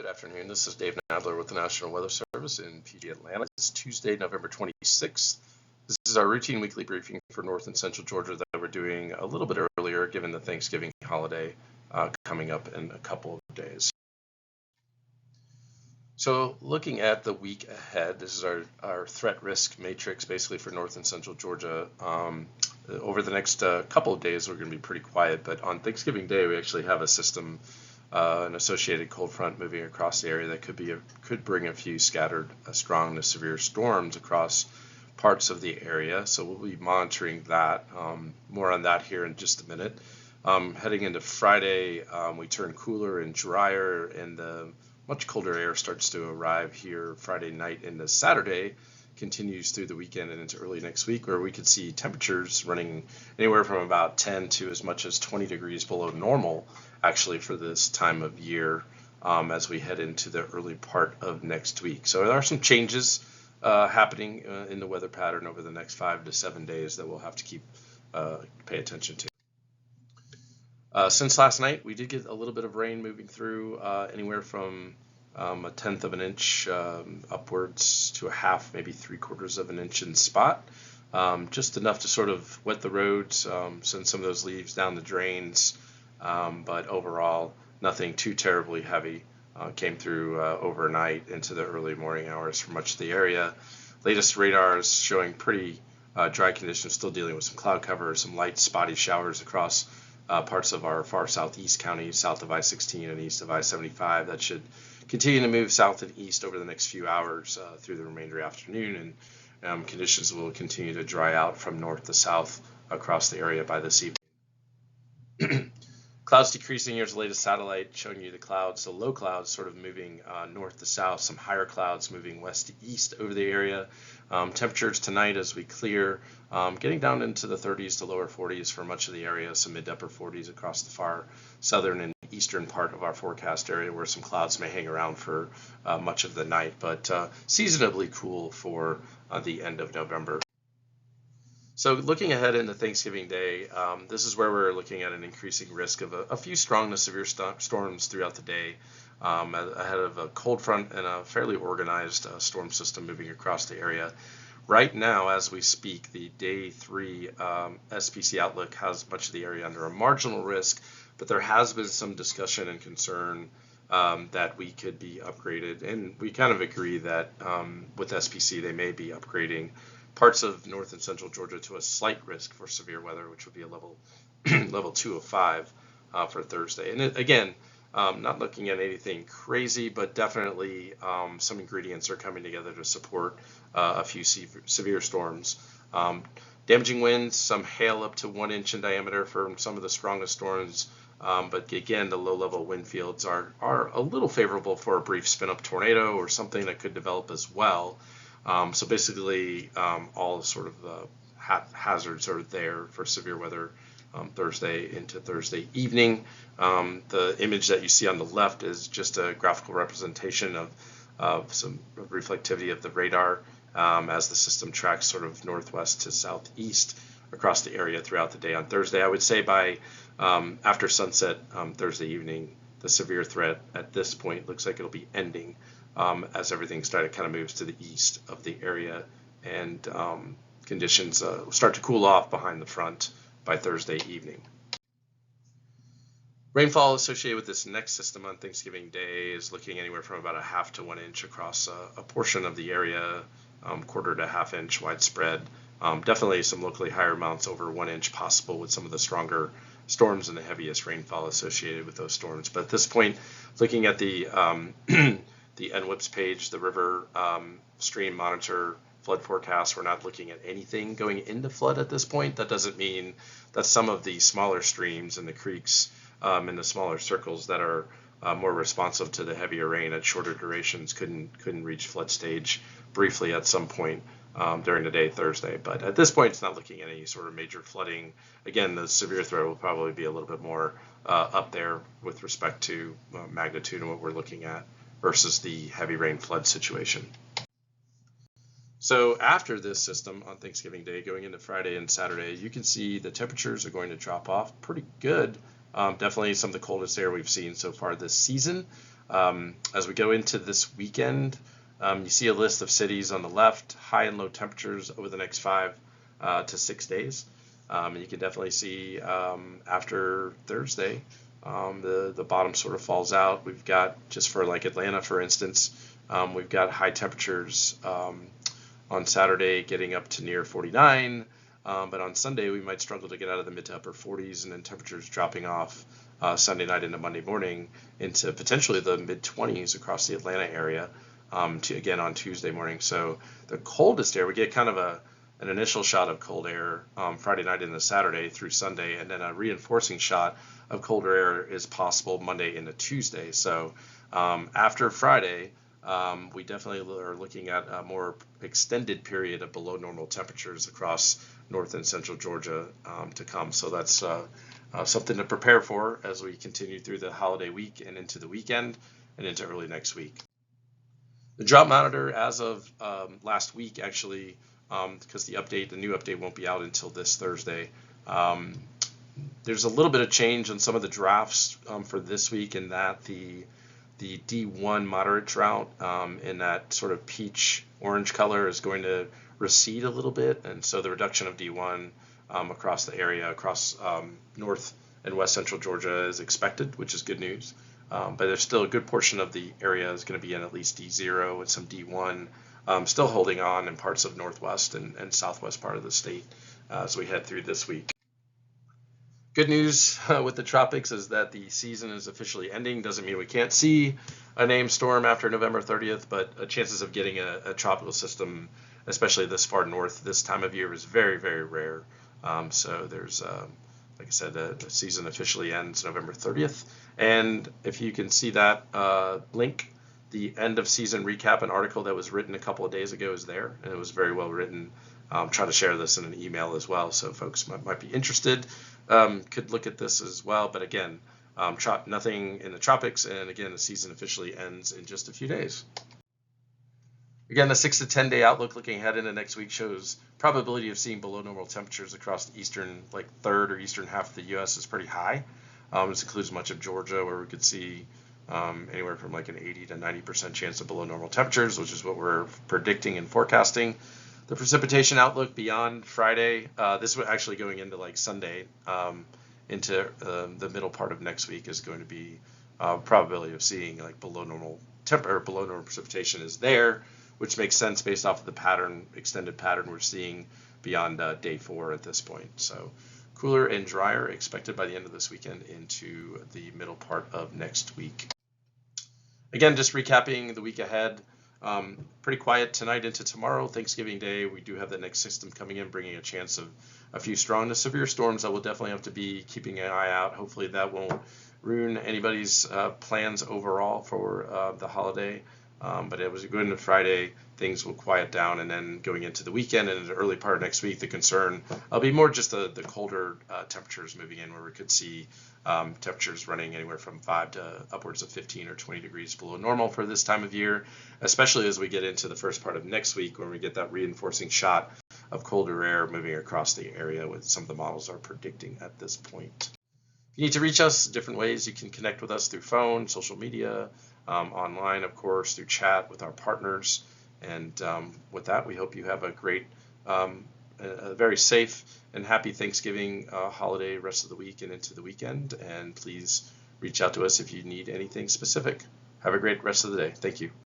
afternoon. This is Dave Nadler with the National Weather Service in PG Atlanta. It's Tuesday, November 26th. This is our routine weekly briefing for North and Central Georgia that we're doing a little bit earlier given the Thanksgiving holiday coming up in a couple of days. So looking at the week ahead, this is our threat risk matrix basically for North and Central Georgia. Over the next couple of days, we're going to be pretty quiet, but on Thanksgiving Day, we actually have a system, an associated cold front moving across the area that could bring a few scattered strong to severe storms across parts of the area. So we'll be monitoring that. More on that here in just a minute. Heading into Friday, we turn cooler and drier, and the much colder air starts to arrive here Friday night into Saturday, continues through the weekend and into early next week, where we could see temperatures running anywhere from about 10 to as much as 20 degrees below normal, actually, for this time of year as we head into the early part of next week. So there are some changes happening in the weather pattern over the next 5 to 7 days that we'll have to pay attention to. Since last night, we did get a little bit of rain moving through, anywhere from a tenth of an inch upwards to a half, maybe 3/4 of an inch in spot. Just enough to sort of wet the roads, send some of those leaves down the drains, but overall, nothing too terribly heavy came through overnight into the early morning hours for much of the area. Latest radars showing pretty dry conditions, still dealing with some cloud cover, some light spotty showers across parts of our far southeast counties, south of I-16 and east of I-75. That should continue to move south and east over the next few hours through the remainder of the afternoon, and conditions will continue to dry out from north to south across the area by this evening. Clouds decreasing. Here's the latest satellite showing you the clouds, the low clouds sort of moving north to south, some higher clouds moving west to east over the area. Temperatures tonight as we clear, getting down into the 30s to lower 40s for much of the area, some mid to upper 40s across the far southern and eastern part of our forecast area, where some clouds may hang around for much of the night, but seasonably cool for the end of November. So looking ahead into Thanksgiving Day, this is where we're looking at an increasing risk of a few strong to severe storms throughout the day, ahead of a cold front and a fairly organized storm system moving across the area. Right now, as we speak, the Day 3 SPC outlook has much of the area under a marginal risk, but there has been some discussion and concern that we could be upgraded, and we kind of agree that with SPC they may be upgrading parts of North and Central Georgia to a slight risk for severe weather, which would be a level 2 of 5 for Thursday. And again, not looking at anything crazy, but definitely some ingredients are coming together to support a few severe storms. Damaging winds, some hail up to 1 inch in diameter for some of the strongest storms. But again, the low-level wind fields are a little favorable for a brief spin-up tornado or something that could develop as well. So basically, all sort of hazards are there for severe weather Thursday into Thursday evening. The image that you see on the left is just a graphical representation of some reflectivity of the radar as the system tracks sort of northwest to southeast across the area throughout the day on Thursday. I would say by after sunset Thursday evening, the severe threat at this point looks like it'll be ending as everything kind of moves to the east of the area, and conditions start to cool off behind the front by Thursday evening. Rainfall associated with this next system on Thanksgiving Day is looking anywhere from about a half to 1 inch across a portion of the area, 1/4 to ½ inch widespread. Definitely some locally higher amounts, over 1 inch possible with some of the stronger storms and the heaviest rainfall associated with those storms. But at this point, looking at the the NWS page, the river stream monitor flood forecast, we're not looking at anything going into flood at this point. That doesn't mean that some of the smaller streams and the creeks and the smaller circles that are more responsive to the heavier rain at shorter durations couldn't reach flood stage briefly at some point during the day Thursday. But at this point, it's not looking at any sort of major flooding. Again, the severe threat will probably be a little bit more up there with respect to magnitude and what we're looking at versus the heavy rain flood situation. So after this system on Thanksgiving Day, going into Friday and Saturday, you can see the temperatures are going to drop off pretty good. Definitely some of the coldest air we've seen so far this season. As we go into this weekend, you see a list of cities on the left, high and low temperatures over the next 5 to 6 days. And you can definitely see after Thursday, the bottom sort of falls out. We've got, just for like Atlanta, for instance, we've got high temperatures on Saturday getting up to near 49. But on Sunday, we might struggle to get out of the mid to upper 40s, and then temperatures dropping off Sunday night into Monday morning into potentially the mid 20s across the Atlanta area again on Tuesday morning. So the coldest air, we get kind of an initial shot of cold air Friday night into Saturday through Sunday, and then a reinforcing shot of colder air is possible Monday into Tuesday. So after Friday, we definitely are looking at a more extended period of below normal temperatures across north and central Georgia to come. So that's something to prepare for as we continue through the holiday week and into the weekend and into early next week. The drought monitor, as of last week, actually, because the new update won't be out until this Thursday. There's a little bit of change on some of the drafts for this week, in that the D1 moderate drought in that sort of peach orange color is going to recede a little bit, and so the reduction of D1 across the area, across north and west central Georgia, is expected, which is good news. But there's still a good portion of the area is going to be in at least D0 and some D1, still holding on in parts of northwest and southwest part of the state as we head through this week. Good news with the tropics is that the season is officially ending. Doesn't mean we can't see a named storm after November 30th, but chances of getting a tropical system, especially this far north this time of year, is very, very rare. So there's, like I said, the season officially ends November 30th. And if you can see that link, the end of season recap, an article that was written a couple of days ago, is there, and it was very well written. Try to share this in an email as well, so folks might be interested. Could look at this as well, but again, nothing in the tropics, and again, the season officially ends in just a few days. Again, the 6 to 10 day outlook looking ahead into next week shows probability of seeing below normal temperatures across the eastern, like third or eastern half of the U.S. is pretty high. This includes much of Georgia, where we could see anywhere from like an 80 to 90% chance of below normal temperatures, which is what we're predicting and forecasting. The precipitation outlook beyond Friday, this was actually going into like Sunday, into the middle part of next week, is going to be probability of seeing like below normal precipitation is there, which makes sense based off of the extended pattern we're seeing beyond day 4 at this point. So cooler and drier expected by the end of this weekend into the middle part of next week. Again, just recapping the week ahead. Pretty quiet tonight into tomorrow, Thanksgiving Day. We do have the next system coming in, bringing a chance of a few strong to severe storms that we'll definitely have to be keeping an eye out. Hopefully that won't ruin anybody's plans overall for the holiday. But as we go into Friday, things will quiet down, and then going into the weekend and the early part of next week, the concern will be more just the colder temperatures moving in, where we could see temperatures running anywhere from 5 to upwards of 15 or 20 degrees below normal for this time of year, especially as we get into the first part of next week, when we get that reinforcing shot of colder air moving across the area, with some of the models are predicting at this point. If you need to reach us, different ways you can connect with us: through phone, social media, online, of course, through chat with our partners. And with that, we hope you have a great, a very safe and happy Thanksgiving holiday rest of the week and into the weekend. And please reach out to us if you need anything specific. Have a great rest of the day. Thank you.